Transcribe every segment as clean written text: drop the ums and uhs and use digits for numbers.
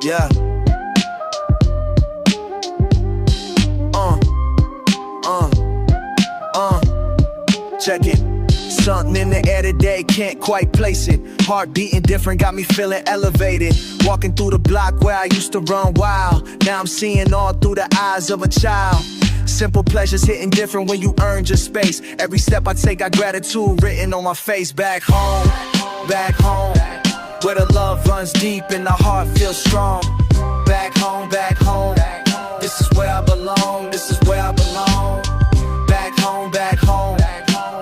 Yeah. Check it. Something in the air today, can't quite place it. Heart beating different, got me feeling elevated. Walking through the block where I used to run wild. Now I'm seeing all through the eyes of a child. Simple pleasures hitting different when you earned your space. Every step I take, got gratitude written on my face. Back home, where the love runs deep and the heart feels strong. Back home, this is where I belong, this is where I belong. Back home,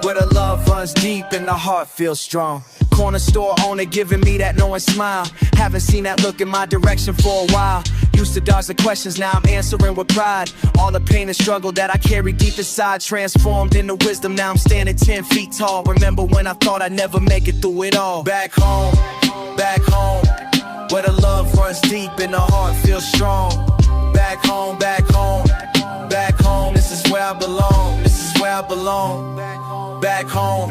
where the love runs deep and the heart feels strong. Corner store owner giving me that knowing smile. Haven't seen that look in my direction for a while. Used to dodge the questions, now I'm answering with pride. All the pain and struggle that I carry deep inside transformed into wisdom, now I'm standing 10 feet tall. Remember when I thought I'd never make it through it all. Back home, where the love runs deep and the heart feels strong. Back home, this is where I belong, this is where I belong. Back home,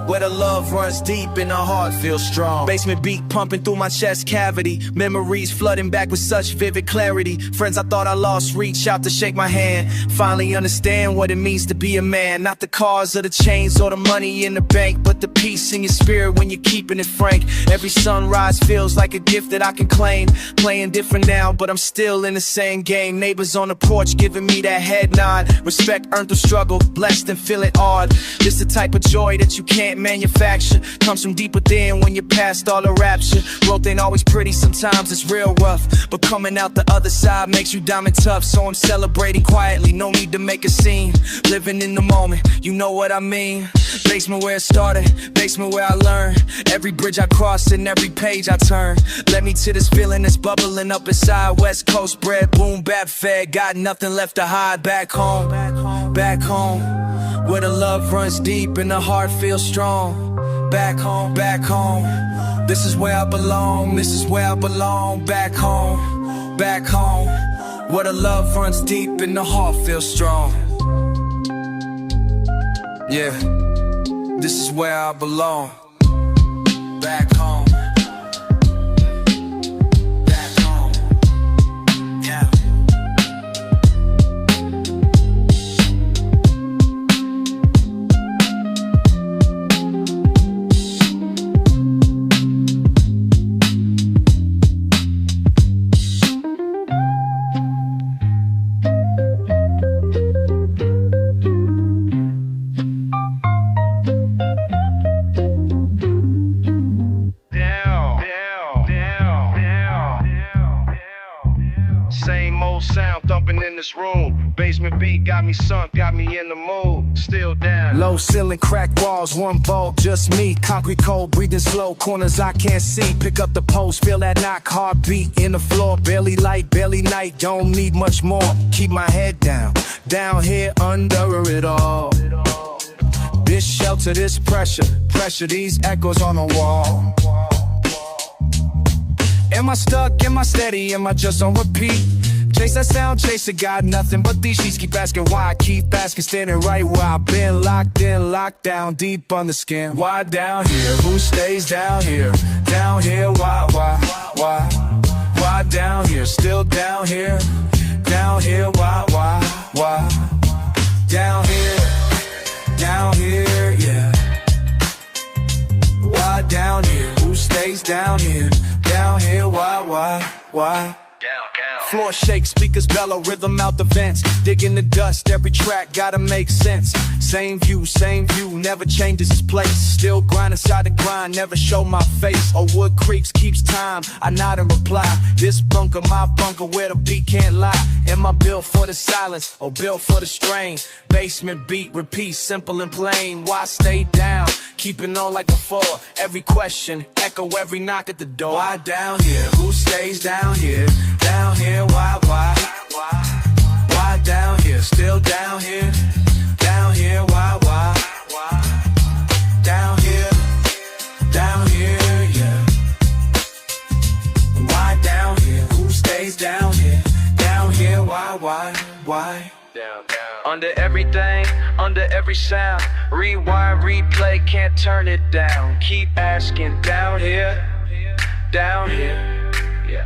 where the love runs deep and the heart feels strong. Basement beat pumping through my chest cavity. Memories flooding back with such vivid clarity. Friends I thought I lost reach out to shake my hand. Finally understand what it means to be a man. Not the cars or the chains or the money in the bank, but the peace in your spirit when you're keeping it frank. Every sunrise feels like a gift that I can claim. Playing different now, but I'm still in the same game. Neighbors on the porch giving me that head nod. Respect earned through struggle, blessed and feel it odd. This the type of joy that you can't manufacture. Comes from deep within when you're past all the rapture. Growth ain't always pretty, sometimes it's real rough, but coming out the other side makes you diamond tough. So I'm celebrating quietly, no need to make a scene. Living in the moment, you know what I mean. Basement where it started, basement where I learned. Every bridge I cross and every page I turn led me to this feeling that's bubbling up inside. West Coast bred, boom bap fed, got nothing left to hide. Back home, where the love runs deep and the heart feels strong. Back home, this is where I belong, this is where I belong. Back home, where the love runs deep and the heart feels strong. Yeah, this is where I belong. Back home. Same old sound thumping in this room. Basement beat got me sunk, got me in the mood. Still down. Low ceiling, cracked walls, one bulb, just me. Concrete cold, breathing slow, corners I can't see. Pick up the post, feel that knock, heartbeat in the floor. Barely light, barely night, don't need much more. Keep my head down here under it all. This shelter, this pressure, these echoes on the wall. Am I stuck, am I steady, am I just on repeat? Chase that sound, chase it, got nothing but these sheets. Keep asking why, I keep asking, standing right where I've been. Locked in, locked down, deep on the skin. Why down here, who stays down here? Down here, why? Why down here, still down here? Down here, why? Down here, yeah. Why down here, who stays down here? Down here, why? Floor shake, speakers bellow, rhythm out the vents. Digging the dust, every track gotta make sense. Same view, never changes its place. Still grind inside the grind, never show my face. Oh, wood creeps, keeps time, I nod and reply. This bunker, my bunker, where the beat can't lie. Am I built for the silence, or built for the strain? Basement beat, repeat, simple and plain. Why stay down, keeping on like before? Every question, echo every knock at the door. Why down here, who stays down here? Down here, why? Why down here, still down here? Down here, why? Down here, yeah. Why down here, who stays down here? Down here, why? Down. Under everything, under every sound. Rewind, replay, can't turn it down. Keep asking, down here, yeah.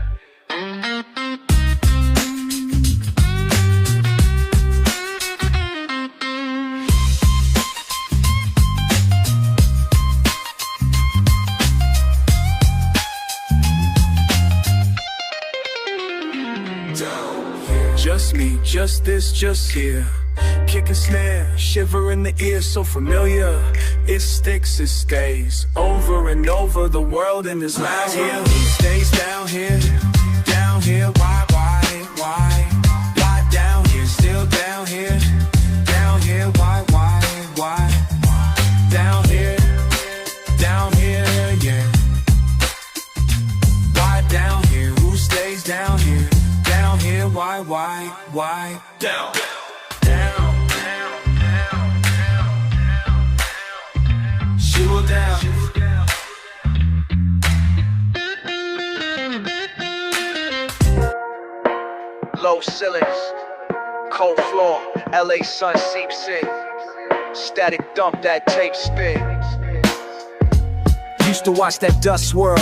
just me, just this, just here. Kick and snare, shiver in the ear, so familiar. It sticks, it stays, over and over. The world in this loud here. He stays down here, why, down here, still down here, why, down here, yeah. Why down here, who stays down here, why, down. She will down. Low ceilings, cold floor, LA sun seeps in. Static dump, that tape spin. Used to watch that dust swirl,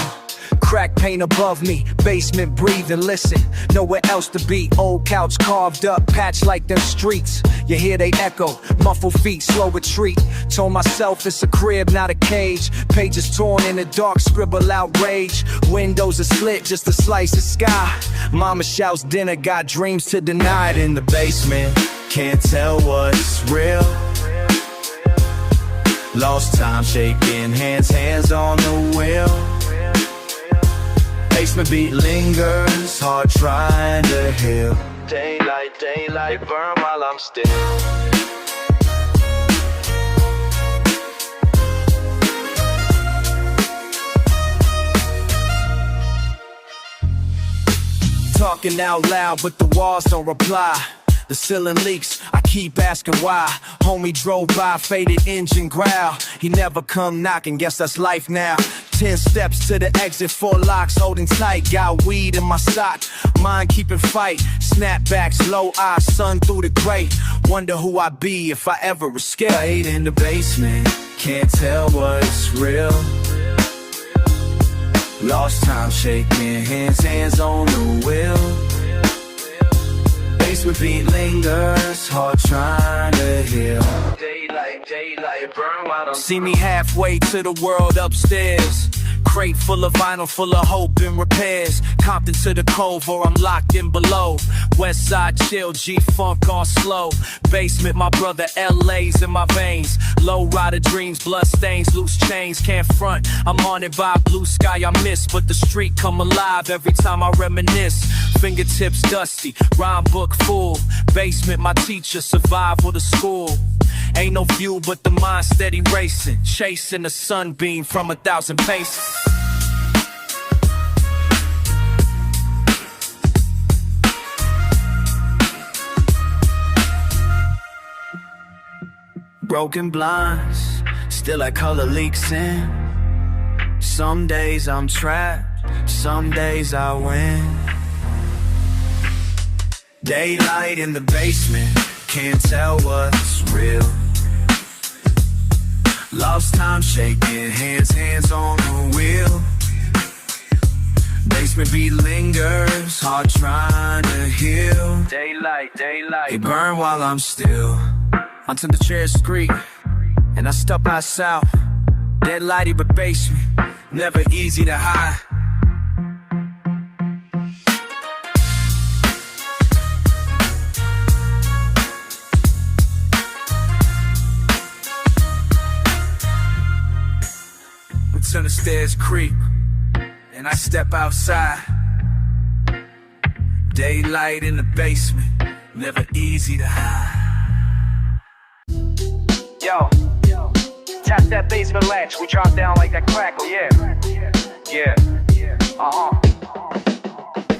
crack paint above me, basement breathe and listen. Nowhere else to be, old couch carved up, patched like them streets. You hear they echo, muffled feet, slow retreat. Told myself it's a crib, not a cage. Pages torn in the dark, scribble out rage. Windows are slit, just a slice of sky. Mama shouts dinner, got dreams to deny it in the basement. Can't tell what's real. Lost time shaking hands, hands on the wheel. Basement beat lingers, heart trying to heal. Daylight, daylight, burn while I'm still. Talking out loud, but the walls don't reply. The ceiling leaks, I keep asking why. Homie drove by, faded engine growl. He never come knocking, guess that's life now. 10 steps to the exit, 4 locks holding tight. Got weed in my sock, mind keeping fight. Snapbacks, low eyes, sun through the gray. Wonder who I'd be if I ever escape. Laid in the basement, can't tell what's real. Lost time shaking hands, hands on the wheel. Basement beat lingers, heart trying to heal. Daylight, daylight, burn while I'm See me halfway to the world upstairs. Crate full of vinyl, full of hope and repairs. Compton to the Cove, or I'm locked in below. West side chill, G-funk on slow. Basement, my brother, LA's in my veins. Low rider dreams, blood stains, loose chains. Can't front, I'm haunted by blue sky I miss. But the street come alive every time I reminisce. Fingertips dusty, rhyme book full. Basement, my teacher, survival to school. Ain't no view but the mind steady racing. Chasing the sunbeam from 1,000 paces. Broken blinds, still that color leaks in. Some days I'm trapped, some days I win. Daylight in the basement, can't tell what's real. Lost time shaking hands, hands on the wheel. Basement beat lingers, heart trying to heal. daylight, daylight. They burn while I'm still. Onto the chair street, and I step outside. Dead lighty but basement, never easy to hide. Until the stairs creep, and I step outside. Daylight in the basement, never easy to hide. Yo, tap that basement latch, we drop down like that crackle, yeah.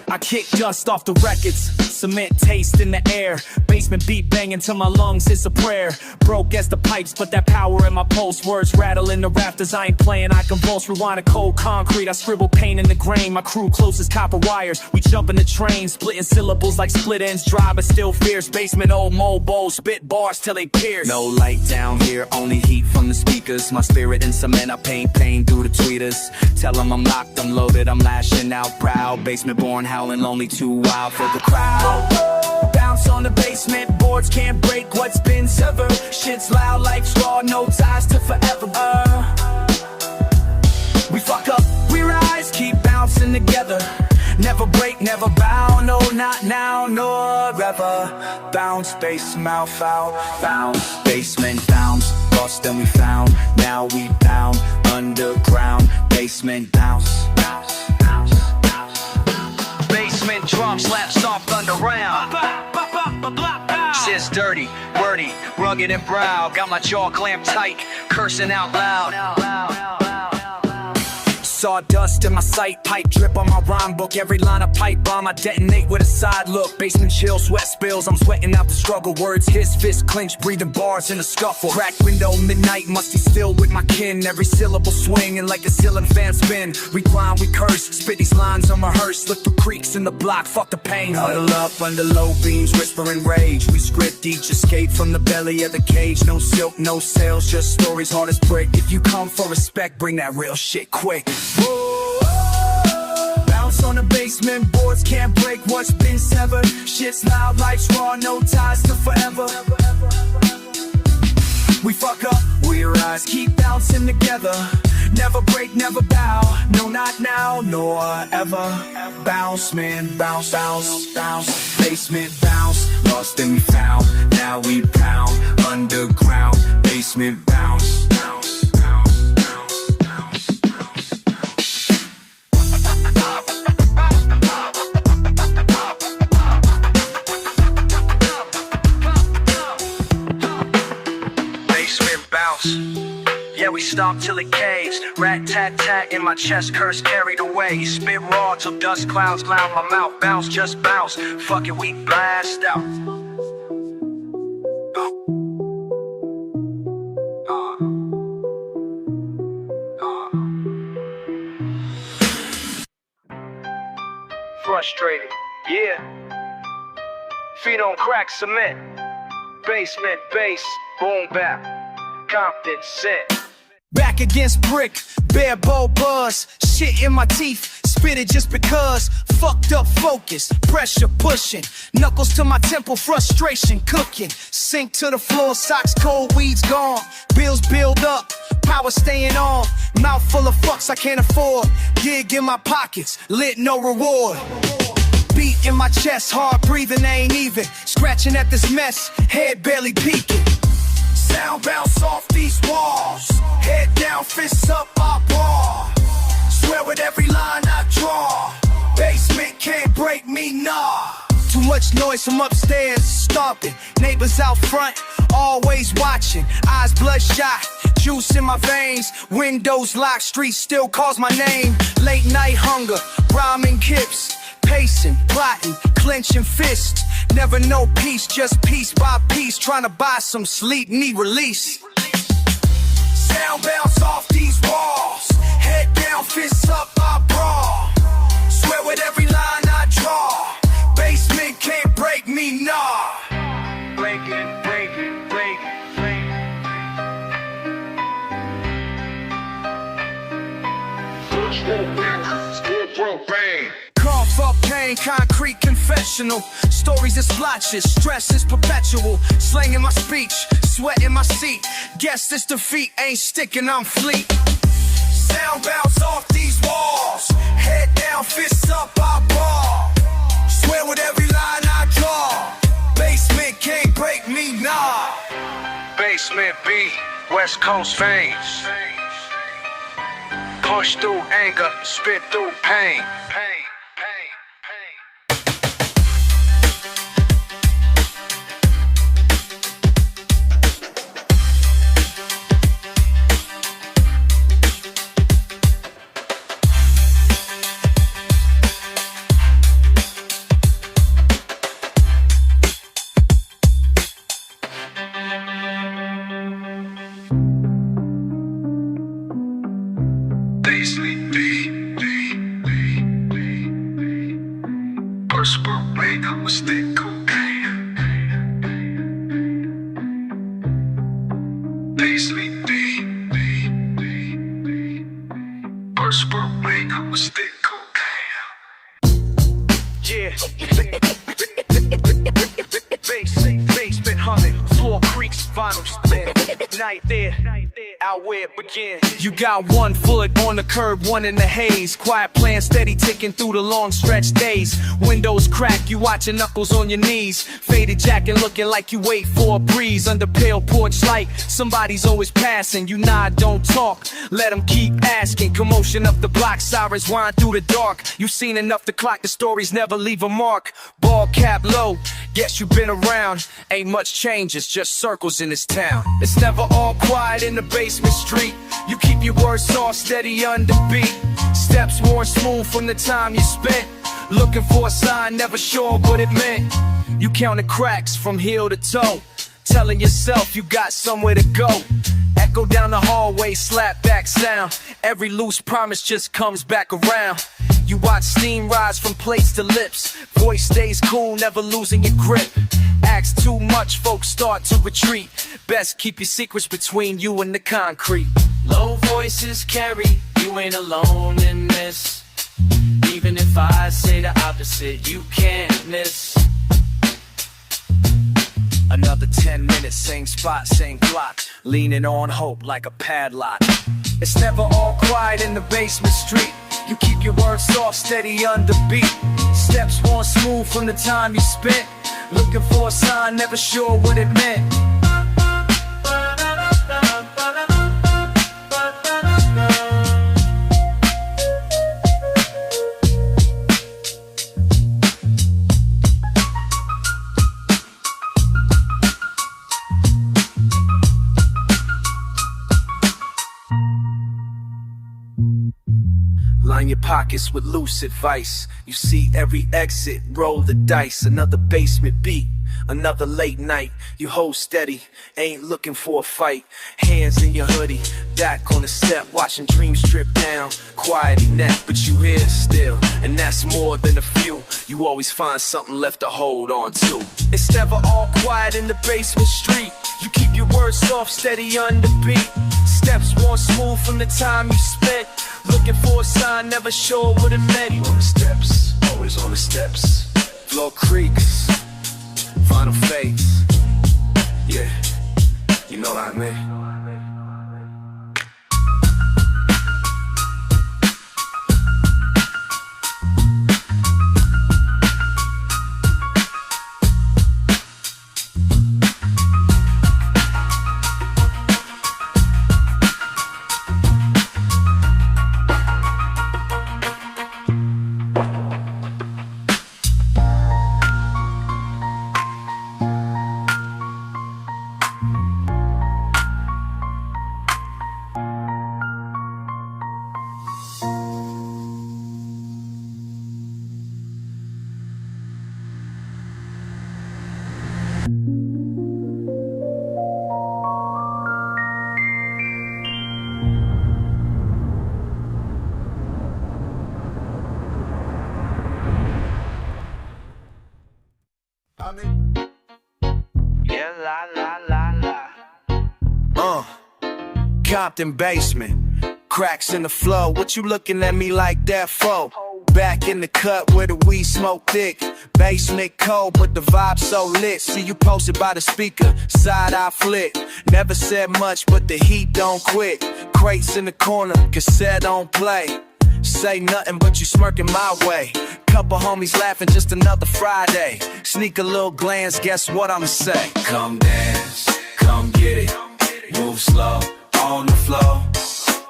I kick dust off the records, cement taste in the air. Basement beat banging till my lungs is a prayer. Broke as the pipes, but that power in my pulse. Words rattle in the rafters, I ain't playing, I convulse. Rewind a cold concrete, I scribble pain in the grain. My crew close as copper wires, we jump in the train. Splitting syllables like split ends, dry but still fierce. Basement old mobile, spit bars till they pierce. No light down here, only heat from the speakers. My spirit in cement, I paint pain through the tweeters. Tell them I'm locked, I'm loaded, I'm lashing out proud. Basement born howling, only too wild for the crowd. Bounce on the basement, boards can't break what's been severed. Shit's loud like straw, no ties to forever. We fuck up, we rise, keep bouncing together. Never break, never bow, no, not now, nor ever. Bounce, bass, mouth out, bounce, basement, bounce. Lost and we found, now we bound. Underground, basement, bounce, bounce, bounce, bounce. Basement drum slap soft underground. Shit's dirty, wordy, rugged and proud. Got my jaw clamped tight, cursing out loud. Sawdust in my sight, pipe drip on my rhyme book. Every line a pipe bomb, I detonate with a side look. Basement chill, sweat spills, I'm sweating out the struggle. Words his fist clenched, breathing bars in a scuffle. Cracked window, midnight, musty still with my kin. Every syllable swinging like a ceiling fan spin. We grind, we curse, spit these lines unrehearsed. Look for creaks in the block, fuck the pain. Huddle up under low beams, whispering rage. We script each escape from the belly of the cage. No silk, no sales, just stories hard as brick. If you come for respect, bring that real shit quick. Whoa, bounce on the basement boards, can't break what's been severed. Shit's loud, life's raw, no ties to forever. We fuck up, we rise, keep bouncing together. Never break, never bow, no, not now, nor ever. Bounce, man, bounce, bounce, bounce. Basement bounce, lost and we found, now we pound. Underground, basement bounce, bounce, bounce, bounce, bounce, bounce, bounce. Basement bounce. Yeah, we stomp till it caves. Rat tat tat in my chest, curse carried away. Spit raw till dust clouds cloud my mouth. Bounce, just bounce. Fuck it, we blast out. Frustrated, yeah. Feet on crack cement. Basement bass, boom bap. Compton set. Back against brick, bare bow buzz. Shit in my teeth, spit it just because. Fucked up focus, pressure pushing. Knuckles to my temple, frustration cooking. Sink to the floor, socks cold, weeds gone. Bills build up, power staying on. Mouth full of fucks I can't afford. Gig in my pockets, lit no reward. Beat in my chest, hard breathing ain't even. Scratching at this mess, head barely peeking. Sound bounce off these walls. Head down, fists up, I brawl. Swear with every line I draw. Basement can't break me, nah. Too much noise from upstairs, stomping. Neighbors out front, always watching. Eyes bloodshot, juice in my veins. Windows locked, streets still calls my name. Late night hunger, rhyming kips. Pacing, plotting, clenching fists. Never know peace, just piece by piece. Trying to buy some sleep, need release. Sound bounce off these walls. Head down, fists up, I brawl. Swear with every line I draw. Basement can't break me, nah. Break it, break it, break it, break it. Cough up pain, concrete confessional. Stories is splotches, stress is perpetual. Slanging my speech, sweat in my seat. Guess this defeat ain't sticking, I'm fleet. Sound bounce off these walls. Head down, fists up, I brawl. Swear with every line I draw. Basement can't break me, nah. Basement B, West Coast veins. Push through anger, spit through pain. Perspirate, I was thick cocaine. Paisley D. Perspirate, I was thick cocaine. Yeah. Basement humming, floor creaks, vinyl spin. Night there, out where it begins. You got one foot on the curb, one in the haze. Quiet plan, steady ticking through the long stretch days. Windows crack, you watching knuckles on your knees. Faded jacket looking like you wait for a breeze. Under pale porch light, somebody's always passing. You nod, don't talk, let them keep asking. Commotion up the block, sirens whine through the dark. You seen enough to clock, the stories never leave a mark. Ball cap low, guess you've been around. Ain't much changes, just circles in this town. It's never all quiet in the basement street. You keep your words all steady under beat. Steps worn smooth from the time you spent looking for a sign, never sure what it meant. You counted cracks from heel to toe, telling yourself you got somewhere to go. Echo down the hallway, slap back sound. Every loose promise just comes back around. You watch steam rise from plates to lips. Voice stays cool, never losing your grip. Ask too much, folks start to retreat. Best keep your secrets between you and the concrete. Low voices carry, you ain't alone in this. Even if I say the opposite, you can't miss. Another 10 minutes, same spot, same clock. Leaning on hope like a padlock. It's never all quiet in the basement street. You keep your words soft, steady under beat. Steps worn smooth from the time you spent looking for a sign, never sure what it meant. Line your pockets with loose advice. You see every exit, roll the dice. Another basement beat, another late night. You hold steady, ain't looking for a fight. Hands in your hoodie, back on the step, watching dreams drip down. Quiet enough, but you here still, and that's more than a few. You always find something left to hold on to. It's never all quiet in the basement street. You keep your words soft, steady under beat. Steps worn smooth from the time you spent looking for a sign, never sure what it meant. You on the steps, always on the steps. Floor creaks, final phase. Yeah, you know what I mean. Yeah, la la la la. Compton basement, cracks in the floor. What you looking at me like that for? Back in the cut where the weed smoke thick. Basement cold, but the vibe so lit. See you posted by the speaker, side eye flick. Never said much, but the heat don't quit. Crates in the corner, cassette on play. Say nothing, but you smirking my way. Couple homies laughing, just another Friday. Sneak a little glance, guess what I'ma say? Come dance, come get it. Move slow, on the floor.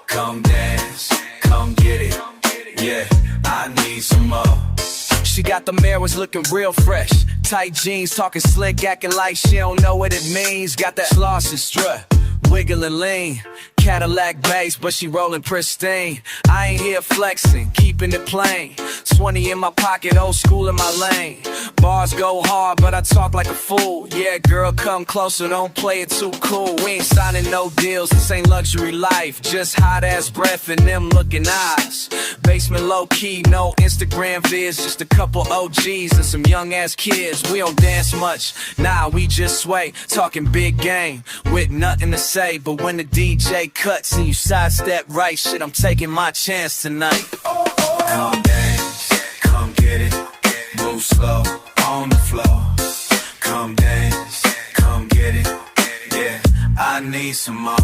Come dance, come get it. Yeah, I need some more. She got the mirrors looking real fresh. Tight jeans, talking slick, acting like she don't know what it means. Got that floss and strut, wiggling lean. Cadillac bass, but she rolling pristine. I ain't here flexing, keeping it plain. 20 in my pocket, old school in my lane. Bars go hard, but I talk like a fool. Yeah, girl, come closer, don't play it too cool. We ain't signing no deals, this ain't luxury life. Just hot ass breath and them looking eyes. Basement low key, no Instagram vids. Just a couple OGs and some young ass kids. We don't dance much, nah, we just sway. Talking big game, with nothing to say. But when the DJ cuts and you sidestep right, shit, I'm taking my chance tonight. Come dance, come get it. Move slow, on the floor. Come dance, come get it. Yeah, I need some more.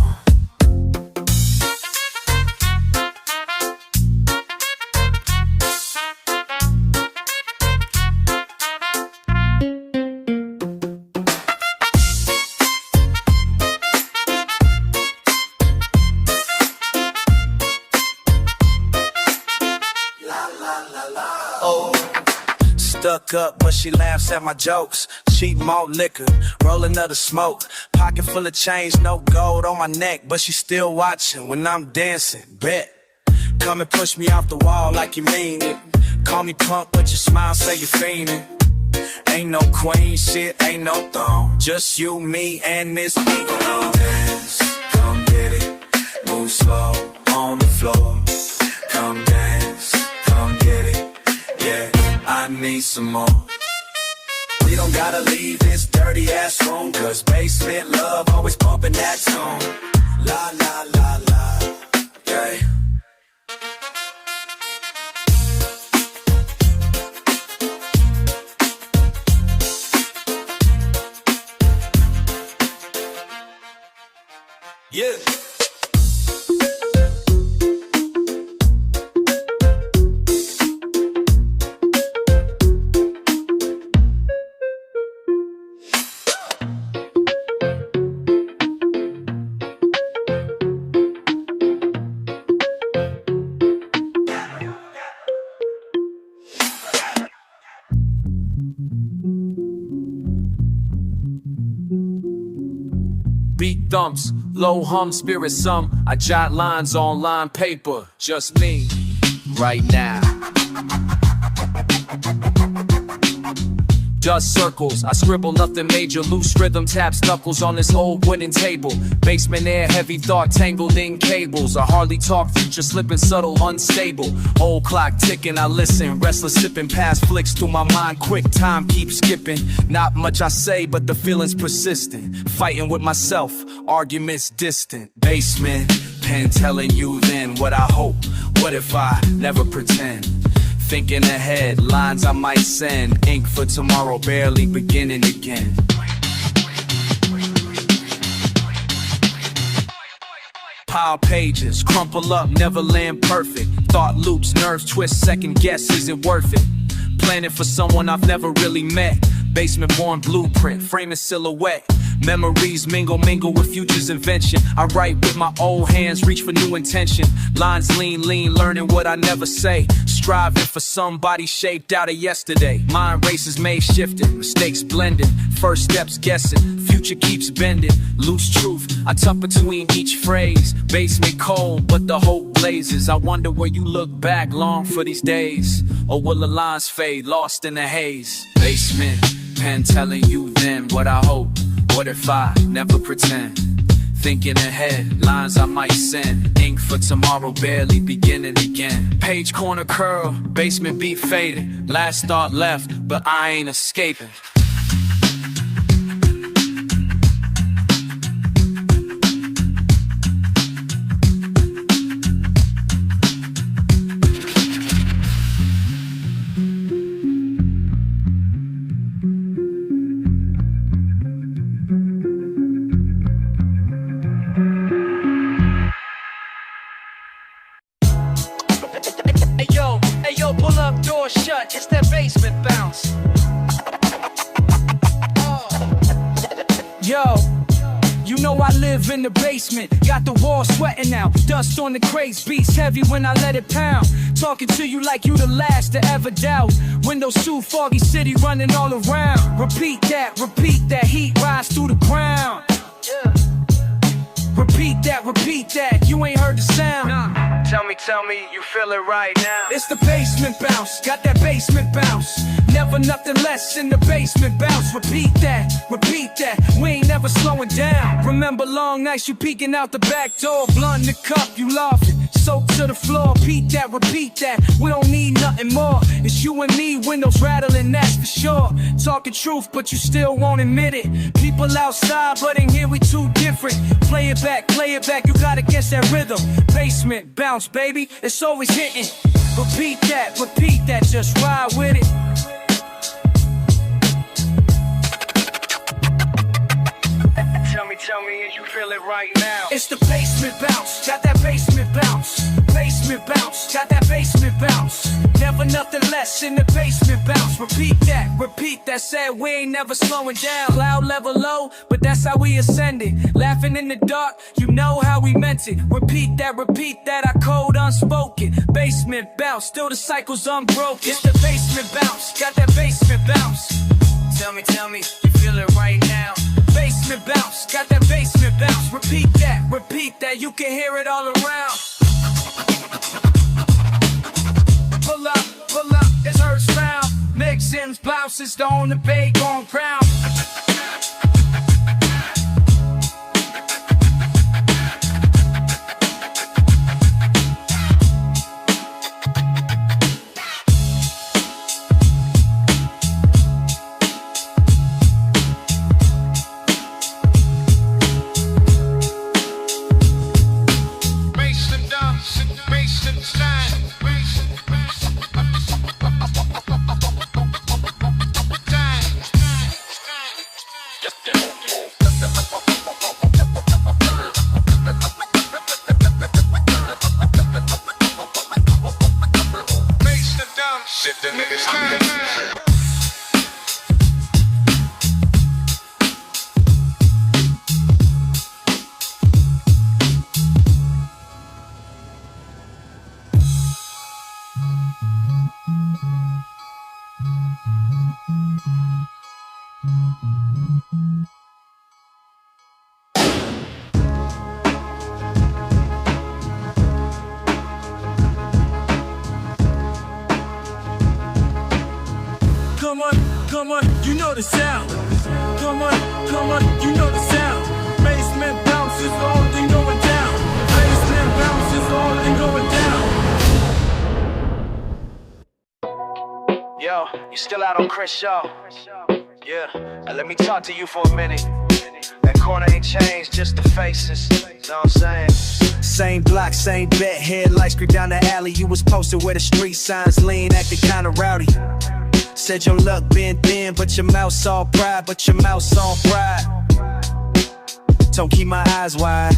Stuck up, but she laughs at my jokes. Cheap malt liquor, roll another smoke. Pocket full of change, no gold on my neck, but she still watching when I'm dancing. Bet. Come and push me off the wall like you mean it. Call me punk, but your smile say you're fiending. Ain't no queen shit, ain't no throne. Just you, me, and this beat. Come dance, come get it. Move slow on the floor. Come dance, come get it. Yeah, I need some more. We don't gotta leave this dirty ass room, cause basement love always bumping that tune. La la la la, yeah. Yeah. Beat thumps, low hum, spirit sum. I jot lines on line paper, just me, right now. Dust circles, I scribble nothing major. Loose rhythm taps knuckles on this old wooden table. Basement air, heavy thought tangled in cables. I hardly talk, future slipping subtle, unstable. Old clock ticking, I listen. Restless sipping past flicks through my mind quick. Time keeps skipping. Not much I say, but the feeling's persistent. Fighting with myself, arguments distant. Basement, pen telling you then what I hope. What if I never pretend? Thinking ahead, lines I might send. Ink for tomorrow, barely beginning again. Pile pages, crumple up, never land perfect. Thought loops, nerves twist, second guess, is it worth it? Planning for someone I've never really met. Basement born blueprint, framing silhouette. Memories mingle with future's invention. I write with my old hands, reach for new intention. Lines lean, learning what I never say. Striving for somebody shaped out of yesterday. Mind races made shifting, mistakes blending. First steps guessing, future keeps bending. Loose truth, I tuck between each phrase. Basement cold, but the hope blazes. I wonder where you look back, long for these days. Or will the lines fade, lost in the haze? Basement, pen telling you then what I hope. What if I never pretend? Thinking ahead, lines I might send. Ink for tomorrow, barely beginning again. Page corner curl, basement beat faded. Last thought left, but I ain't escaping. Hey yo, pull up, door shut, it's that basement bounce. Yo, you know I live in the basement, got the walls sweating now. Dust on the crates, beats heavy when I let it pound. Talking to you like you the last to ever doubt. Windows too foggy, city running all around. Repeat that, heat rise through the ground. Repeat that, you ain't heard the sound. Tell me, you feel it right now. It's the basement bounce, got that basement bounce. Never nothing less in the basement bounce. Repeat that, we ain't never slowing down. Remember long nights you peeking out the back door. Blunt in the cup, you laughing, soak to the floor. Repeat that, we don't need nothing more. It's you and me, windows rattling, that's for sure. Talking truth, but you still won't admit it. People outside, but in here we too different. Play it back, you gotta guess that rhythm. Basement bounce, baby, it's always hitting. Repeat that, just ride with it. Tell me, and you feel it right now. It's the basement bounce, got that basement bounce. Basement bounce, got that basement bounce. Never nothing less in the basement bounce. Repeat that, said we ain't never slowing down. Cloud level low, but that's how we ascended. Laughing in the dark, you know how we meant it. Repeat that, I code unspoken. Basement bounce, still the cycle's unbroken. It's the basement bounce, got that basement bounce. Tell me, you feel it right now. Basement bounce, got that basement bounce. Repeat that, you can hear it all around. Pull up, it's Earth's round. Mixins, blouses, on the bay, gon' crown. Come on, you know the sound. Come on, you know the sound. Basement bounce is the only thing going down. Basement bounce is the only thing going down. Yo, you still out on Chris Shaw? Yeah, now let me talk to you for a minute. That corner ain't changed, just the faces. Know what I'm saying? Same block, same bet, headlights creep down the alley. You was posted where the street signs lean, acting kinda rowdy. Said your luck been thin, but your mouth's all pride, but your mouth's on pride. Don't keep my eyes wide.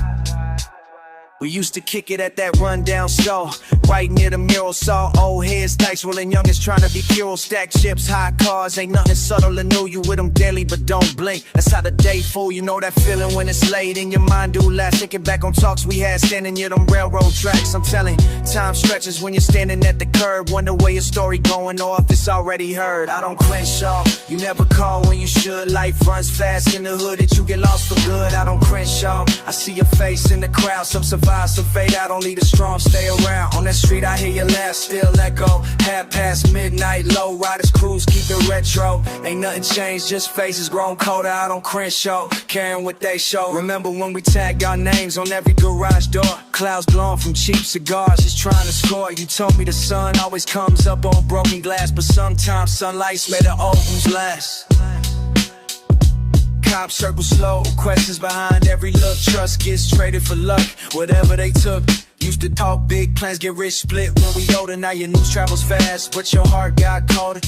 We used to kick it at that rundown store, right near the mural. Saw old heads, dice rolling, youngest trying to be pure. Stack chips, high cars, ain't nothing subtle or new. You with them daily, but don't blink. That's how the day fool. You know that feeling when it's late in your mind do last. Thinking back on talks we had standing near them railroad tracks. I'm telling, time stretches when you're standing at the curb. Wonder where your story going or if it's already heard. I don't cringe off, you never call when you should. Life runs fast in the hood that you get lost for good. I don't cringe off, I see your face in the crowd. Some survive, some fade out, only the strong stay around. On that street I hear your laugh, still echo. Half past midnight, low riders cruise, keep it retro. Ain't nothing changed, just faces grown colder. I don't cringe show, caring what they show. Remember when we tagged our names on every garage door? Clouds glowing from cheap cigars, just trying to score. You told me the sun always comes up on broken glass, but sometimes sunlight's made the old ones last. Cops circle slow, questions behind every look. Trust gets traded for luck, whatever they took. Used to talk big plans, get rich split when we older. Now your news travels fast, but your heart got caught.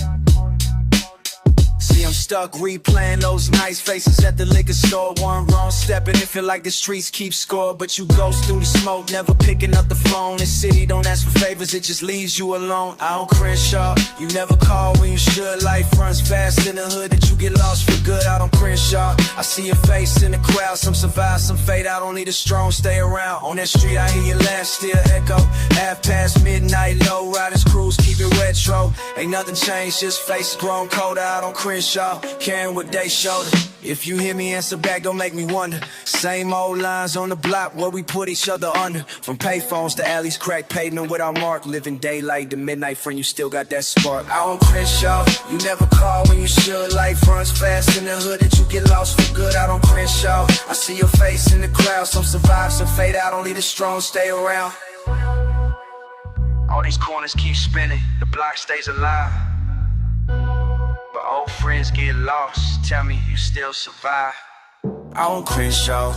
See, I'm stuck replaying those nice faces at the liquor store. One wrong step and it feel like the streets keep score. But you ghost through the smoke, never picking up the phone. This city don't ask for favors, it just leaves you alone. I don't cringe up, you never call when you should. Life runs fast in the hood that you get lost for good. I don't cringe up, I see your face in the crowd. Some survive, some fade out, only the strong stay around. On that street I hear your laugh, still echo. Half past midnight, low riders cruise, keep it retro. Ain't nothing changed, just faces grown colder. I don't cringe up, caring what they showed. If you hear me answer back, don't make me wonder. Same old lines on the block where we put each other under. From payphones to alleys, crack pavement with our mark. Living daylight to midnight, friend, you still got that spark. I don't cringe up, you never call when you should. Life runs fast in the hood that you get lost for good. I don't cringe up, I see your face in the crowd. Some survive, some fade out, only the strong stay around. All these corners keep spinning, the block stays alive. But old friends get lost, tell me you still survive. I don't cringe, y'all.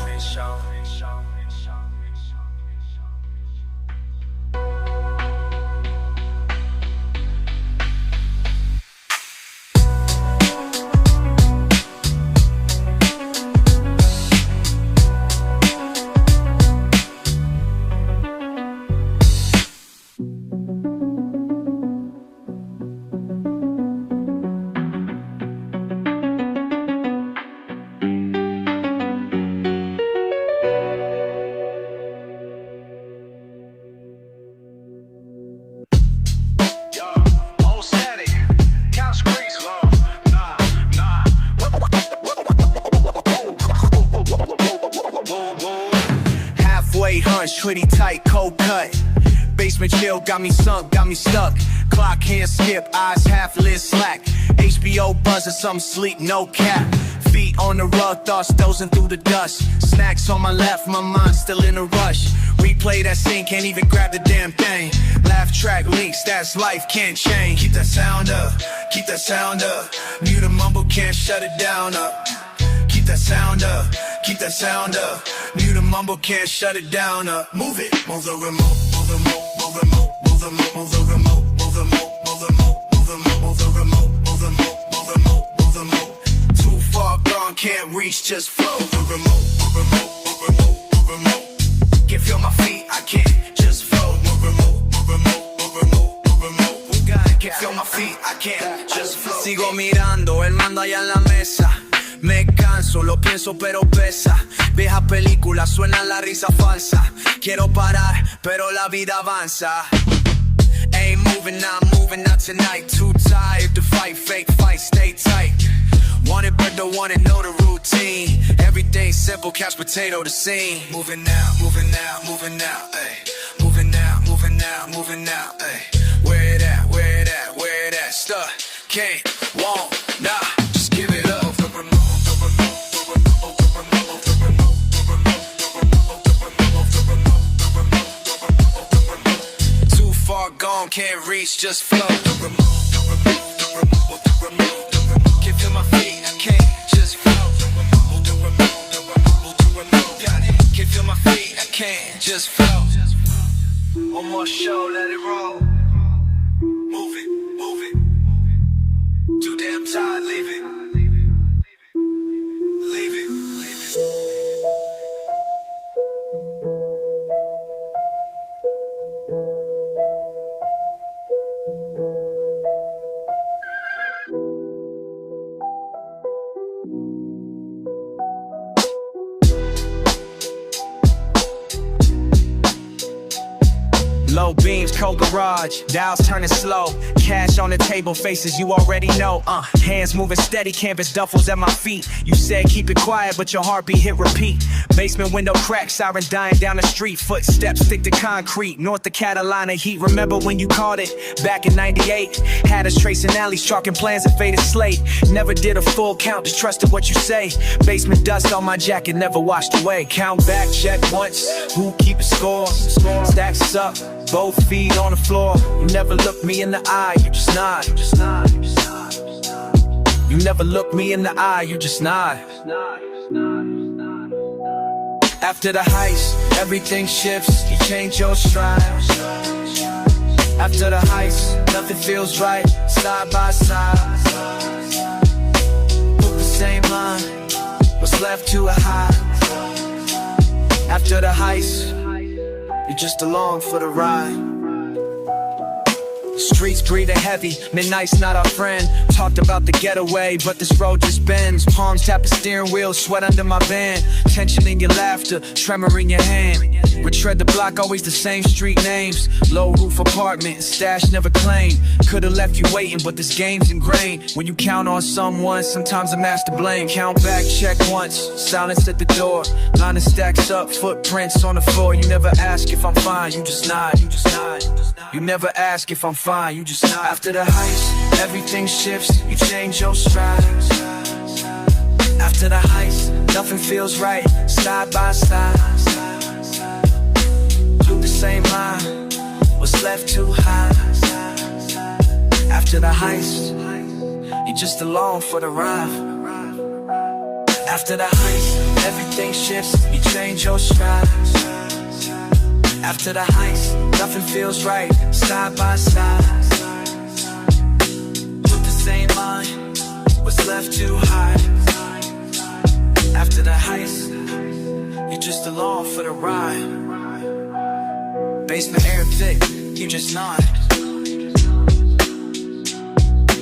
hoodie tight, cold cut. Basement chill, got me sunk, got me stuck. Clock can't skip, eyes half lit slack. HBO buzzing, some sleep, no cap. Feet on the rug, thoughts dozing through the dust. Snacks on my left, my mind still in a rush. Replay that scene, can't even grab the damn thing. Laugh track links, that's life, can't change. Keep that sound up, keep that sound up. Mute the mumble, can't shut it down up. Keep that sound up, keep that sound up. Mute the mumble, can't shut it down up. Move it, move the remote, move the remote, move the remote, move the remote, move the remote, move the remote, move the remote, move the remote, move the remote, move the remote, move the remote, move the remote. Too far gone, can't reach, just flow. Move the remote, move the remote, move the remote, move the remote. Can't feel my feet, I can't just flow. Move the remote, move the remote, move the remote, move the remote. Can't feel my feet, I can't just flow. Sigo mirando, él manda allá en la mesa. Me canso, lo pienso pero pesa. Vieja película, suena la risa falsa. Quiero parar, pero la vida avanza. Ain't moving not tonight. Too tired to fight, fake fight, stay tight. Want it but don't want it, know the routine. Everything simple, couch potato the scene. Moving now, moving now, moving now, ayy. Moving now, moving now, moving now, ayy. Where it at, where it at, where it at? Stuck, can't, won't, nah, just give it up. Too far gone, can't reach, just flow. Can't feel my feet, I can't just flow. Can't feel my feet, I can't just flow. One more show, let it roll. Move it, move it. Too damn tired, leave it. Leave it, leave it. Low beams, cold garage, dials turning slow. Cash on the table, faces you already know. Hands moving steady, canvas duffels at my feet. You said keep it quiet, but your heartbeat hit repeat. Basement window crack, siren dying down the street. Footsteps stick to concrete, north of Catalina heat. Remember when you called it, back in 98? Had us tracing alleys, chalking plans and faded slate. Never did a full count, just trusted what you say. Basement dust on my jacket, never washed away. Count back, check once, who keep a score? Stacks up, both feet on the floor. You never look me in the eye, you just nod. You never look me in the eye, you just nod. After the heist, everything shifts, you change your stride. After the heist, nothing feels right, side by side. Book the same line, what's left to hide. After the heist, you're just along for the ride. Streets breathing heavy, midnight's not our friend. Talked about the getaway, but this road just bends. Palms tap the steering wheel, sweat under my band. Tension in your laughter, tremor in your hand. We tread the block, always the same street names. Low roof apartment, stash never claimed. Could've left you waiting, but this game's ingrained. When you count on someone, sometimes I'm asked to blame. Count back, check once, silence at the door. Line of stacks up, footprints on the floor. You never ask if I'm fine, you just nod. You never ask if I'm fine, you just nod. After the heist, everything shifts, you change your stride. After the heist, nothing feels right, side by side. Through the same line, what's left to hide. After the heist, you're just along for the ride. After the heist, everything shifts, you change your stride. After the heist, nothing feels right, side by side. With the same line, what's left to hide. After the heist, you're just along for the ride. Basement air thick, you just nod.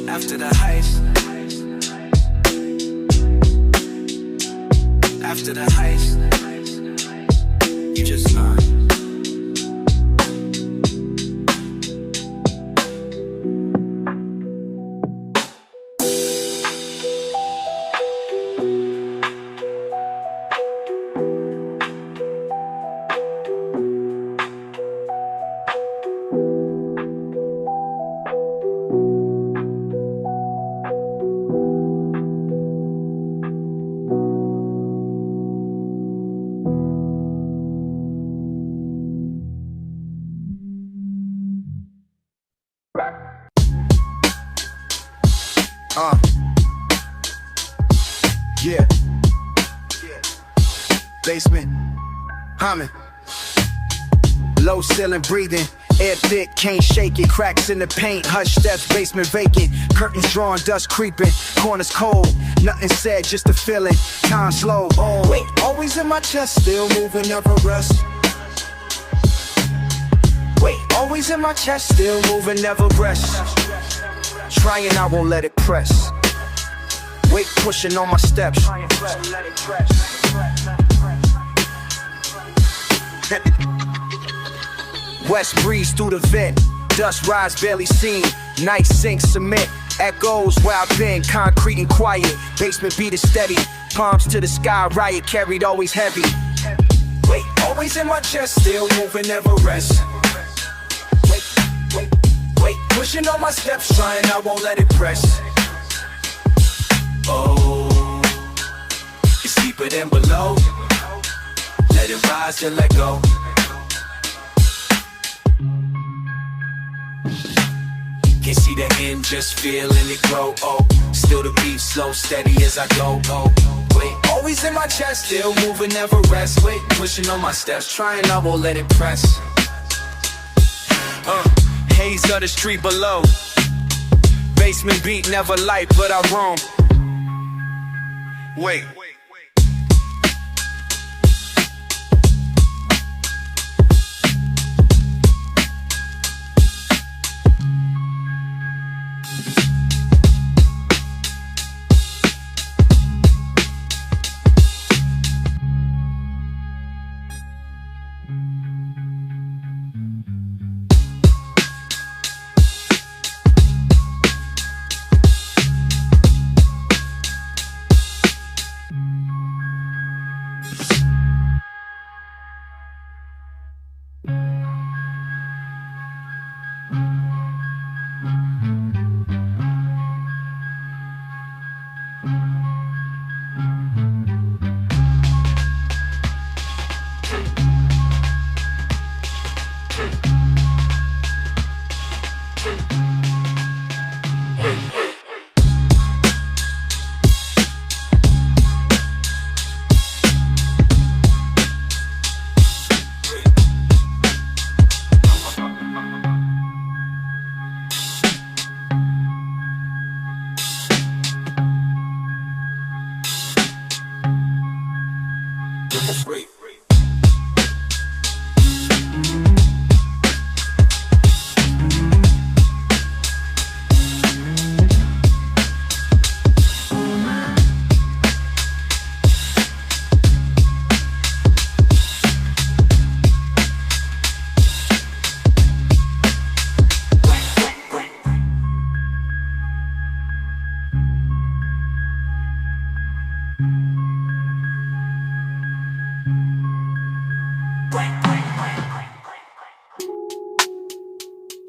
After the heist, after the heist, you just nod. Yeah. Basement, humming. Low ceiling breathing, air thick, can't shake it. Cracks in the paint, hush steps, basement vacant. Curtains drawn, dust creeping, corners cold. Nothing said, just a feeling, time slow. Oh, wait, always in my chest, still moving, never rest. Wait, always in my chest, still moving, never rest. Trying, I won't let it press. Weight pushing on my steps. West breeze through the vent, dust rise barely seen. Night sinks cement, echoes where I've been. Concrete and quiet, basement beat is steady. Palms to the sky, riot carried always heavy. Wait, always in my chest, still moving, never rest. Wait, pushing on my steps, trying, I won't let it press. Oh, it's deeper than below. Let it rise and let go. Can't see the end, just feeling it grow. Oh, still the beat slow, steady as I go. Oh, wait, always in my chest, still moving, never rest. Wait, pushing on my steps, trying, I won't let it press. Haze of the street below. Basement beat, never light, but I roam. Wait.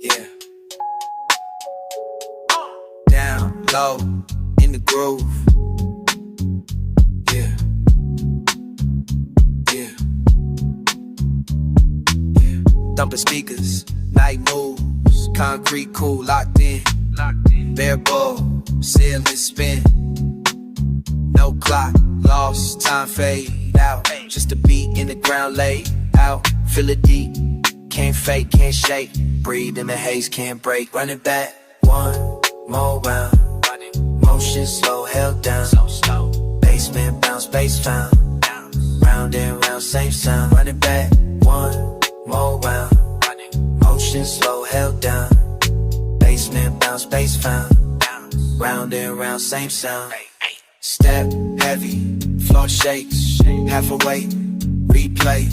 Yeah. Down low in the groove. Yeah. Yeah. Yeah. Thumping speakers, night moves, concrete cool, locked in. Bare bull, ceiling spin. No clock, lost, time fade out. Just a beat in the ground laid out. Feel it deep, can't fake, can't shake. Breathe in the haze, can't break. Run it back, one more round. Motion slow, held down. Basement bounce, bass found. Round and round, same sound. Run it back, one more round. Motion slow, held down. Basement bounce, bass found. Round and round, same sound. Step heavy, floor shakes, half awake, replay.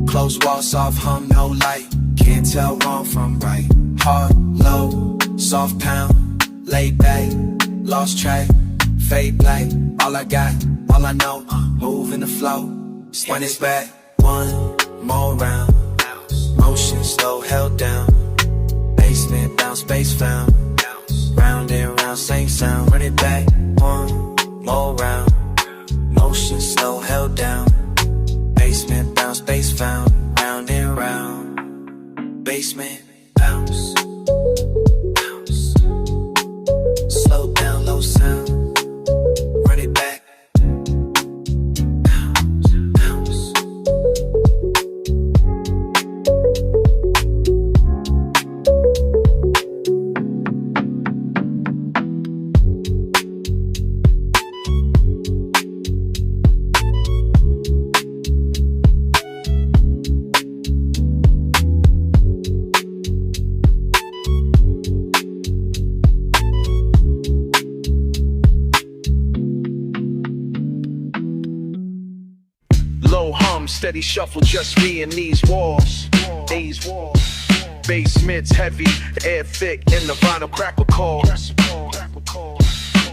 Close wall, soft hum, no light. Can't tell wrong from right. Hard, low, soft pound, laid back, lost track, fade black. All I got, all I know, move in the flow. When it's back, one more round. Motion slow, held down. Basement bounce, bass found. Round and round, same sound. Run it back, one more round. Motion slow, held down. Basement bounce, bass found. Round and round. Basement bounce, bounce. Slow down, low. Steady shuffle, just me and these walls. Basements heavy, air thick, and the vinyl crackle calls.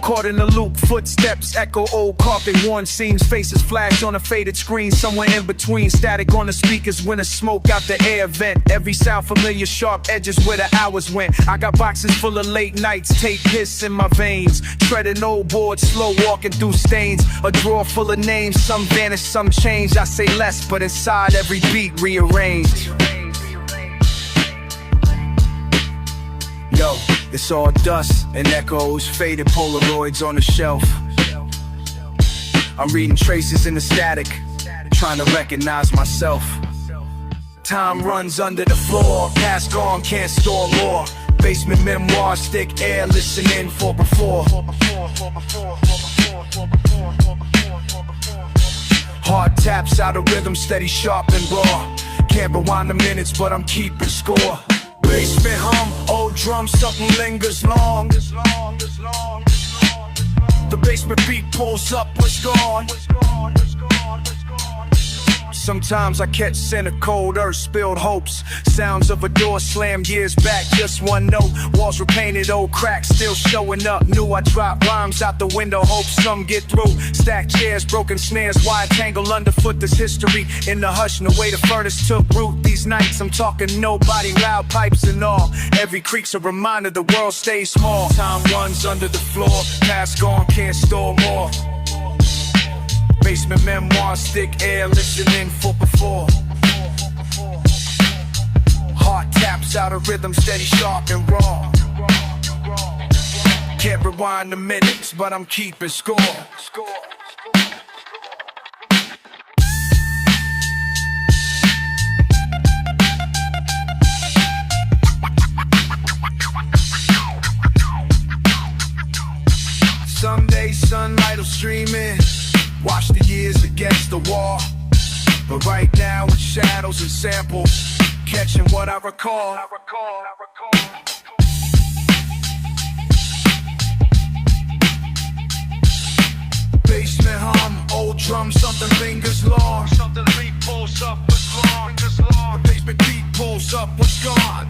Caught in the loop, footsteps echo old carpet worn seams. Faces flash on a faded screen, somewhere in between. Static on the speakers when the smoke out the air vent. Every sound familiar, sharp edges where the hours went. I got boxes full of late nights, tape hiss in my veins. Treading old boards, slow walking through stains. A drawer full of names, some vanish, some change. I say less, but inside every beat rearranged. Yo, it's all dust and echoes, faded Polaroids on the shelf. I'm reading traces in the static, trying to recognize myself. Time runs under the floor, past gone, can't store more. Basement memoir, stick air, listening for before. Hard taps out of rhythm, steady, sharp and raw. Can't rewind the minutes, but I'm keeping score. Basement hum, old drum, something lingers long. The basement beat pulls up, what's gone? Sometimes I catch scent of cold earth, spilled hopes. Sounds of a door slammed years back, just one note. Walls were painted, old cracks still showing up. Knew I dropped rhymes out the window, hope some get through. Stacked chairs, broken snares, wide tangle underfoot. There's history in the hush and the way the furnace took root. These nights I'm talking nobody, loud pipes and all. Every creak's a reminder the world stays small. Time runs under the floor, past gone, can't store more. Basement memoir, stick air, listening for before. Heart taps out of rhythm, steady, sharp and raw. Can't rewind the minutes, but I'm keeping score. Someday sunlight will stream in, watch the years against the wall. But right now it's shadows and samples, catching what I recall. Basement hum, old drum, something lingers long. Something beat pulls up, what's gone? The basement beat pulls up, what's gone?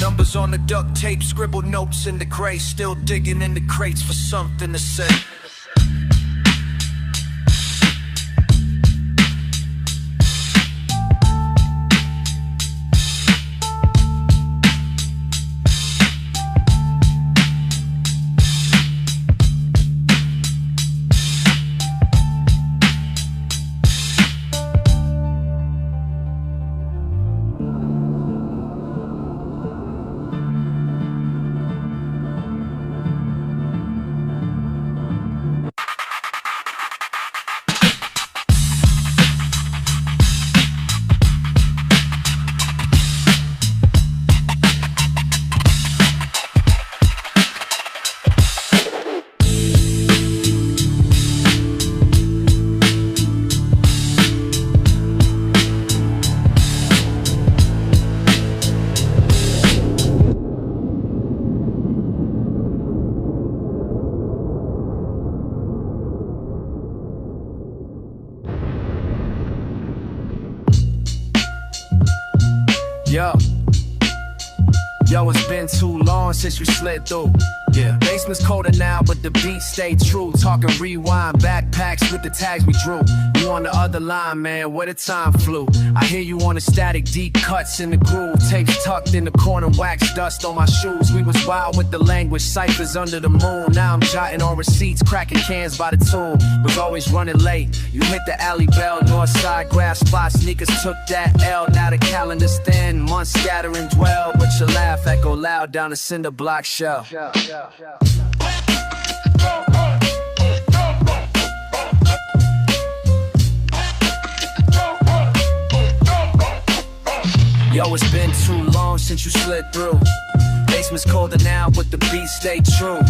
Numbers on the duct tape, scribbled notes in the gray. Still digging in the crates for something to say. Yo, it's been too long since you slid through. Yeah, basement's colder now, but the beats stay true. Talking rewind, backpacks with the tags we drew. You on the other line, man, where the time flew. I hear you on the static, deep cuts in the groove. Tapes tucked in the corner, wax dust on my shoes. We was wild with the language, ciphers under the moon. Now I'm jotting on receipts, cracking cans by the tune. Was always running late, you hit the alley bell. North side, grass spot, sneakers took that L. Now the calendar's thin, months scatter and dwell. But your laugh echo loud down the cinder block shell. Yo, it's been too long since you slid through. Basement's colder now, but the beats stay true.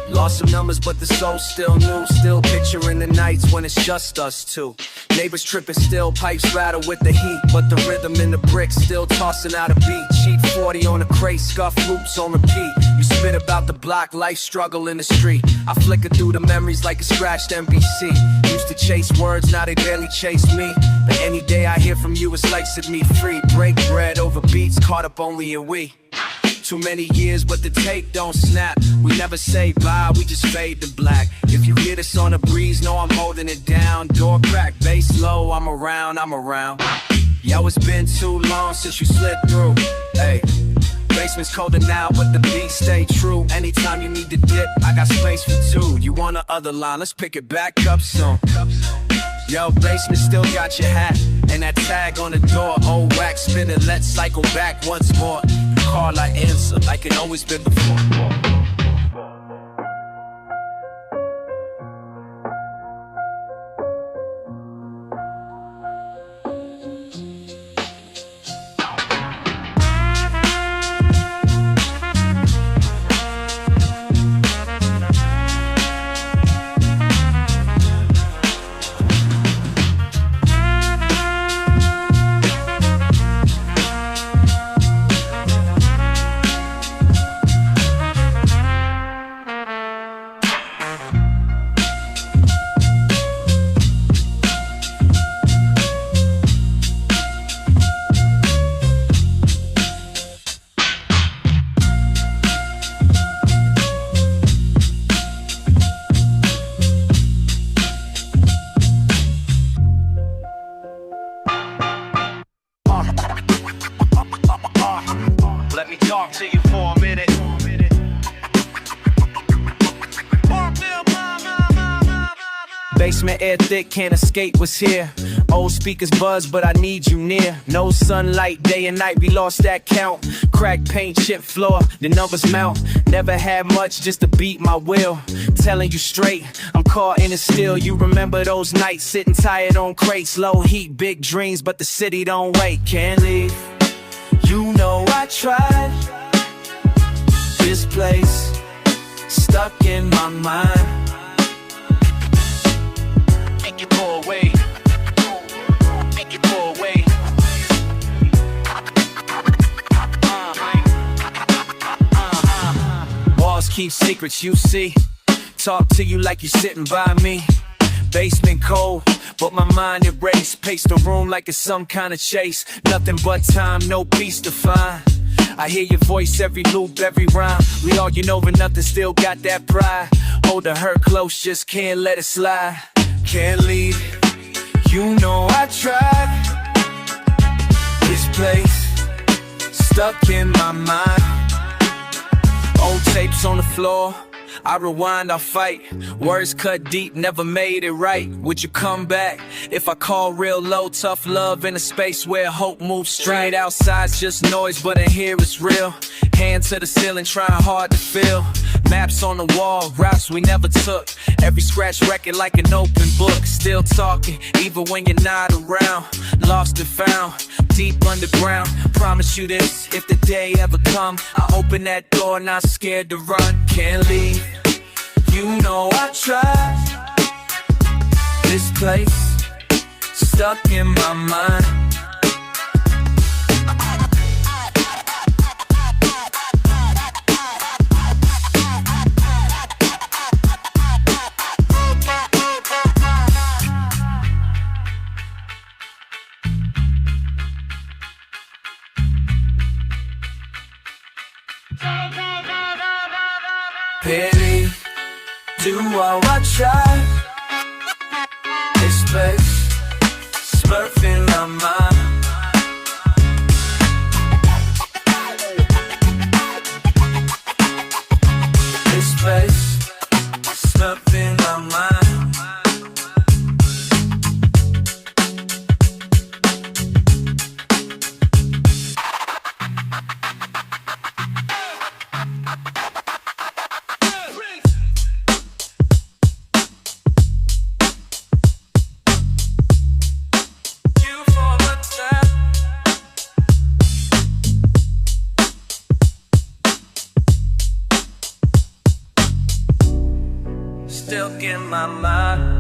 Lost some numbers, but the soul's still new. Still picturing the nights when it's just us two. Neighbors tripping still, pipes rattle with the heat. But the rhythm in the bricks still tossing out a beat. Cheap 40 on the crate, scuff loops on repeat. You spin Forget about the block, life struggle in the street. I flicker through the memories like a scratched NBC. Used to chase words, now they barely chase me. But any day I hear from you, it's like set me free. Break bread over beats, caught up only in we. Too many years, but the tape don't snap. We never say bye, we just fade to black. If you hear this on a breeze, know I'm holding it down. Door crack, bass low, I'm around. Yo, it's been too long since you slid through. Hey, basement's colder now, but the beat stay true. Anytime you need to dip, I got space for two. You want the other line, let's pick it back up soon. Yo, basement still got your hat and that tag on the door. Old wax spinning, let's cycle back once more. Call, I answer like it always been before. Let me talk to you for a minute. Basement air thick, can't escape what's here. Old speakers buzz, but I need you near. No sunlight, day and night, we lost that count. Crack paint, chip floor, the numbers mount. Never had much just to beat my will. Telling you straight, I'm caught in it still. You remember those nights sitting tired on crates. Low heat, big dreams, but the city don't wait. Can't leave, you know I tried. This place, stuck in my mind. Make you go away. Make you go away. Walls keep secrets, you see. Talk to you like you're sitting by me. Basement cold, but my mind erased. Pace the room like it's some kind of chase. Nothing but time, no peace to find. I hear your voice every loop, every rhyme. We arguing over nothing, still got that pride. Hold the hurt close, just can't let it slide. Can't leave, you know I tried. This place, stuck in my mind. Old tapes on the floor, I rewind, I fight. Words cut deep, never made it right. Would you come back if I call real low? Tough love in a space where hope moves straight. Outside's just noise, but in here it's real. Hand to the ceiling, trying hard to feel. Maps on the wall, routes we never took. Every scratch record like an open book. Still talking, even when you're not around. Lost and found, deep underground. Promise you this, if the day ever come, I open that door, not scared to run. Can't leave, you know I tried. This place, stuck in my mind. Pity, do all I try. This place, smurfing my mind. This place, smurfing my mind. Stuck in my mind.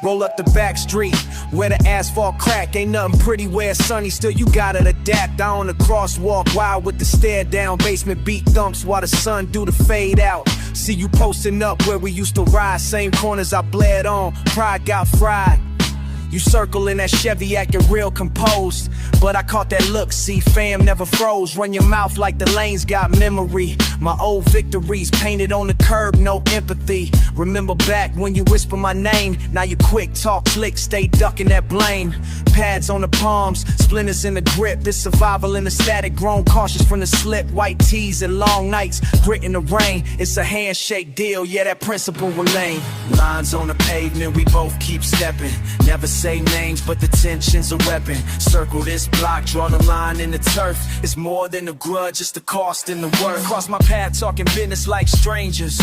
Roll up the back street where the asphalt crack. Ain't nothing pretty where it's sunny, still you gotta adapt. I on the crosswalk, wild with the stare down. Basement beat thumps while the sun do the fade out. See you posting up where we used to ride. Same corners I bled on, pride got fried. You circling that Chevy acting real composed, but I caught that look, see fam never froze. Run your mouth like the lanes got memory. My old victories painted on the curb, no empathy. Remember back when you whisper my name. Now you quick, talk slick, stay ducking that blame. Pads on the palms, splinters in the grip. This survival in the static, grown cautious from the slip. White tees and long nights, grit in the rain. It's a handshake deal, yeah that principle remain. Lines on the pavement, we both keep stepping. Never say names, but the tension's a weapon. Circle this block, draw the line in the turf. It's more than a grudge, it's the cost and the worth. Cross my path talking business like strangers,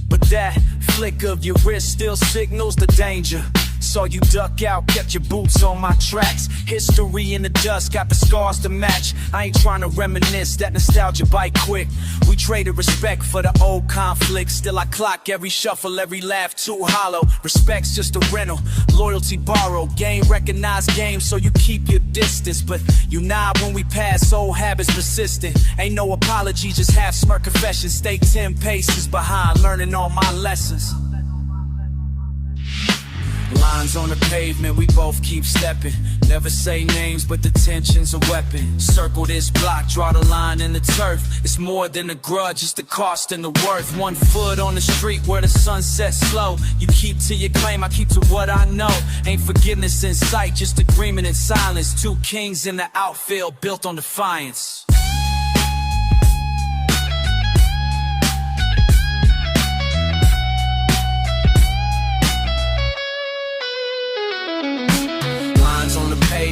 but that flick of your wrist still signals the danger. Saw you duck out, kept your boots on my tracks. History in the dust, got the scars to match. I ain't trying to reminisce, that nostalgia bite quick. We traded respect for the old conflict. Still I clock every shuffle, every laugh too hollow. Respect's just a rental, loyalty borrowed. Game recognized game, so you keep your distance. But you nod when we pass, old habits persistent. Ain't no apology, just half smirk confession. Stay 10 paces behind, learning all my lessons. Lines on the pavement, we both keep stepping. Never say names, but the tension's a weapon. Circle this block, draw the line in the turf. It's more than a grudge, it's the cost and the worth. 1 foot on the street where the sun sets slow. You keep to your claim, I keep to what I know. Ain't forgiveness in sight, just agreement in silence. 2 kings in the outfield, built on defiance.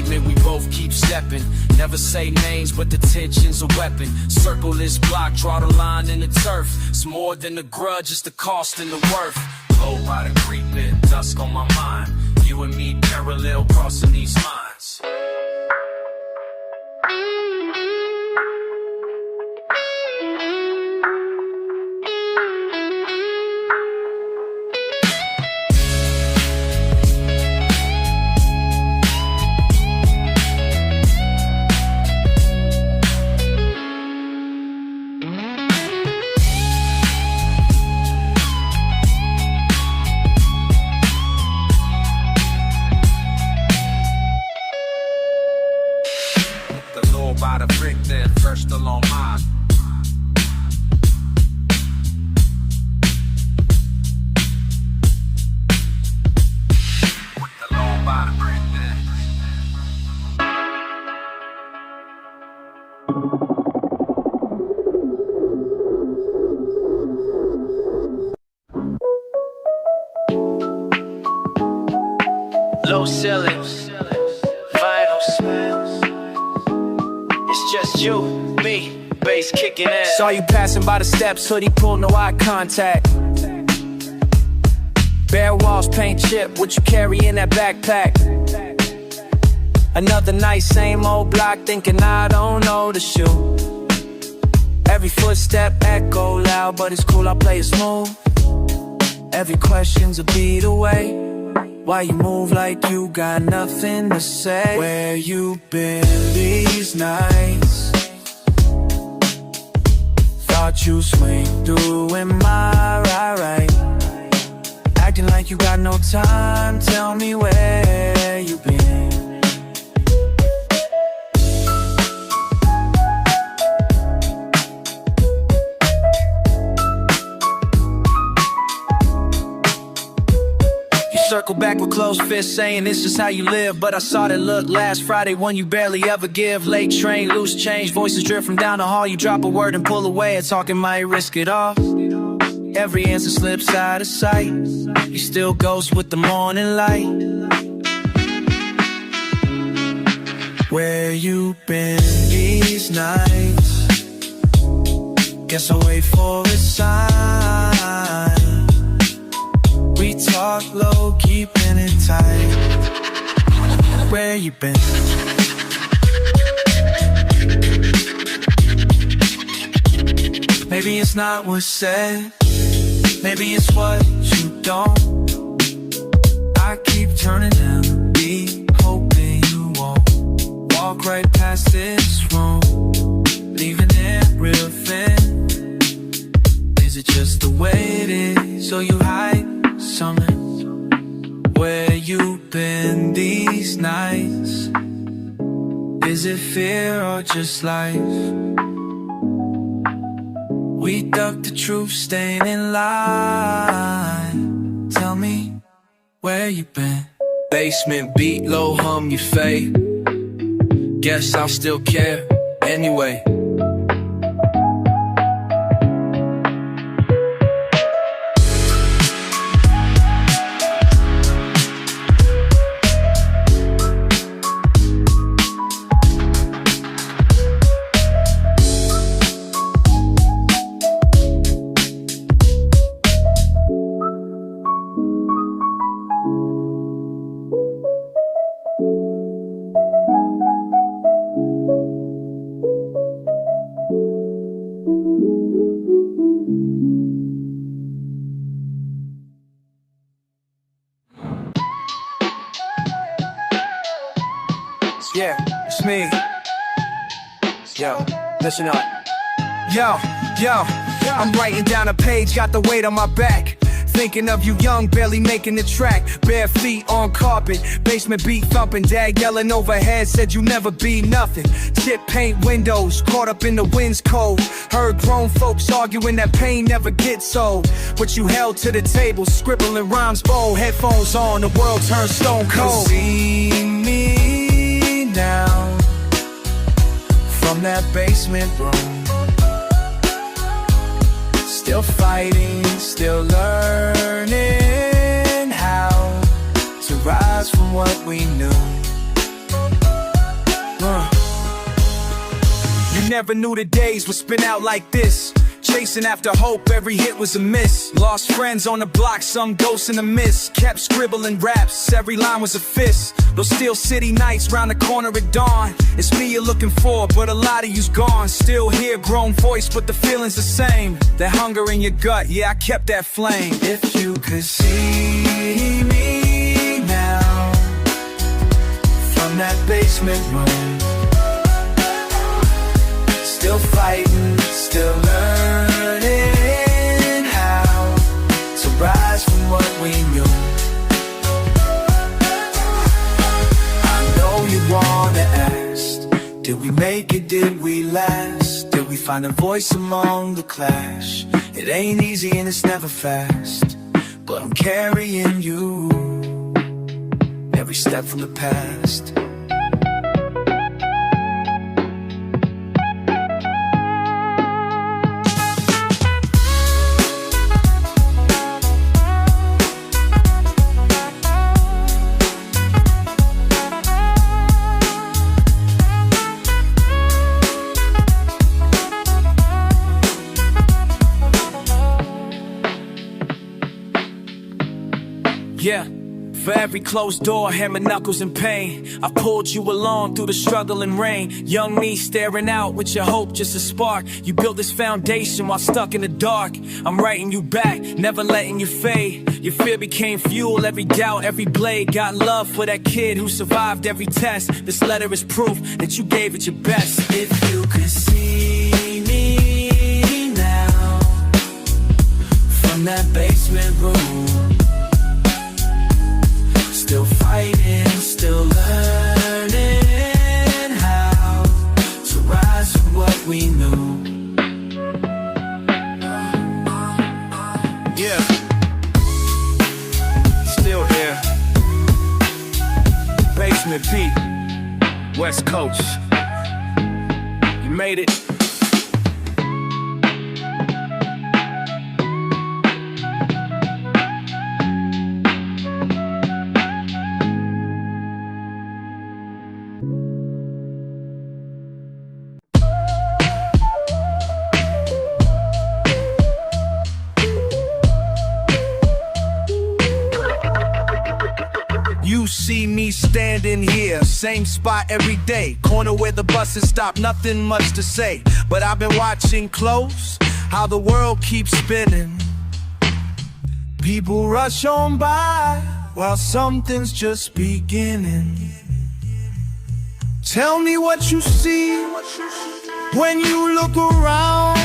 We both keep stepping. Never say names, but the tension's a weapon. Circle this block, draw the line in the turf. It's more than a grudge, it's the cost and the worth. Low by the creeping, dusk on my mind. You and me parallel crossing these lines. By the brick, then first along mine. With the law by the brick, then. Low ceilings, vinyl smells. It's just you, me, bass kicking ass. Saw you passing by the steps, hoodie pulled, no eye contact. Bare walls, paint chip, what you carry in that backpack? Another night, same old block, thinking I don't know the shoe. Every footstep echo loud, but it's cool, I play it smooth. Every question's a beat away. Why you move like you got nothing to say? Where you been these nights? Thought you swing through in my right. Acting like you got no time, tell me where you been. Circle back with closed fists saying this is how you live. But I saw that look last Friday, one you barely ever give. Late train, loose change, voices drift from down the hall. You drop a word and pull away, and talking might risk it all. Every answer slips out of sight. You still ghost with the morning light. Where you been these nights? Guess I'll wait for a sign. We talk low, keeping it tight. Where you been? Maybe it's not what's said. Maybe it's what you don't I keep turning down the beat, hoping you won't walk right past this room, leaving it real thin. Is it just the way it is, or you hide something? Where you been these nights? Is it fear or just life? We duck the truth, staying in line. Tell me where you been. Basement beat, low hum, you fade. Guess I'll still care anyway. Yeah, it's me. Yo, listen up. Yo, I'm writing down a page, got the weight on my back. Thinking of you young, barely making the track. Bare feet on carpet, basement beat thumping. Dad yelling overhead, said you never be nothing. Chip paint windows, caught up in the wind's cold. Heard grown folks arguing that pain never gets old. But you held to the table, scribbling rhymes bold. Headphones on, the world turned stone cold. See me now, from that basement room. Still fighting, still learning how to rise from what we knew. You never knew the days would spin out like this. Chasing after hope, every hit was a miss. Lost friends on the block, some ghosts in the mist. Kept scribbling raps, every line was a fist. Those Steel City nights round the corner at dawn. It's me you're looking for, but a lot of you's gone. Still hear grown voice, but the feeling's the same. That hunger in your gut, yeah, I kept that flame. If you could see me now, from that basement room. Still fighting, still learning how to rise from what we knew. I know you wanna ask, did we make it, did we last? Did we find a voice among the clash? It ain't easy and it's never fast, but I'm carrying you every step from the past. Yeah, for every closed door, hammer knuckles in pain. I pulled you along through the struggle and rain. Young me staring out with your hope just a spark. You built this foundation while stuck in the dark. I'm writing you back, never letting you fade. Your fear became fuel, every doubt, every blade. Got love for that kid who survived every test. This letter is proof that you gave it your best. If you could see me now, from that basement room. Still fighting, still learning how to rise from what we knew. Yeah, still here. Basement beat, West Coast. You made it. You see me standing here, same spot every day. Corner where the buses stop, nothing much to say. But I've been watching close, how the world keeps spinning. People rush on by while something's just beginning. Tell me what you see when you look around.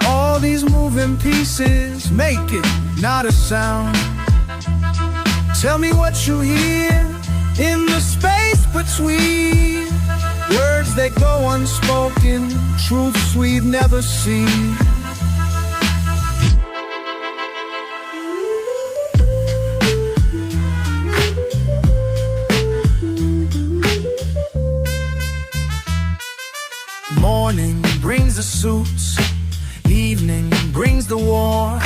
All these moving pieces making not a sound. Tell me what you hear in the space between words that go unspoken, truths we've never seen. Morning brings the suits, evening brings the war.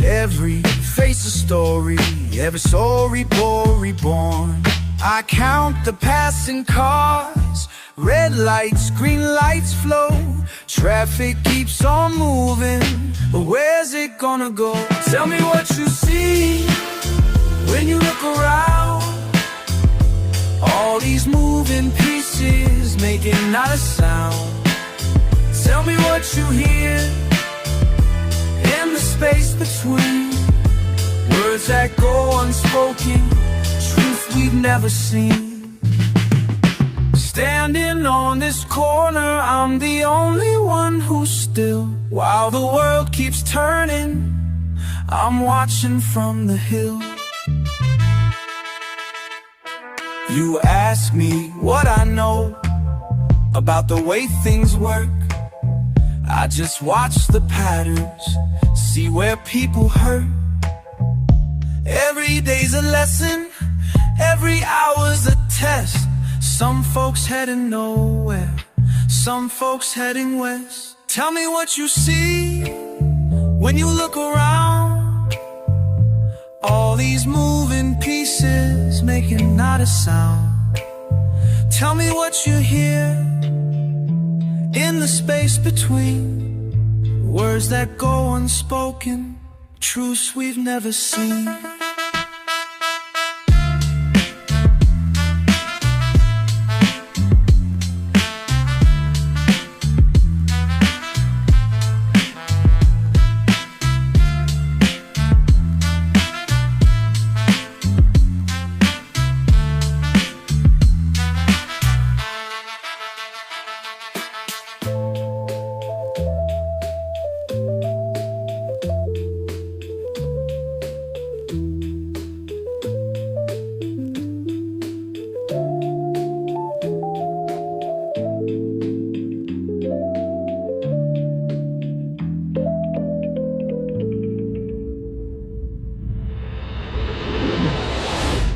Every face a story, every soul reborn. I count the passing cars, red lights, green lights flow. Traffic keeps on moving, but where's it gonna go? Tell me what you see when you look around. All these moving pieces making not a sound. Tell me what you hear in the space between words that go unspoken, truth we've never seen. Standing on this corner, I'm the only one who's still. While the world keeps turning, I'm watching from the hill. You ask me what I know about the way things work. I just watch the patterns, see where people hurt. Every day's a lesson, every hour's a test. Some folks heading nowhere, some folks heading west. Tell me what you see when you look around. All these moving pieces making not a sound. Tell me what you hear in the space between words that go unspoken, truths we've never seen.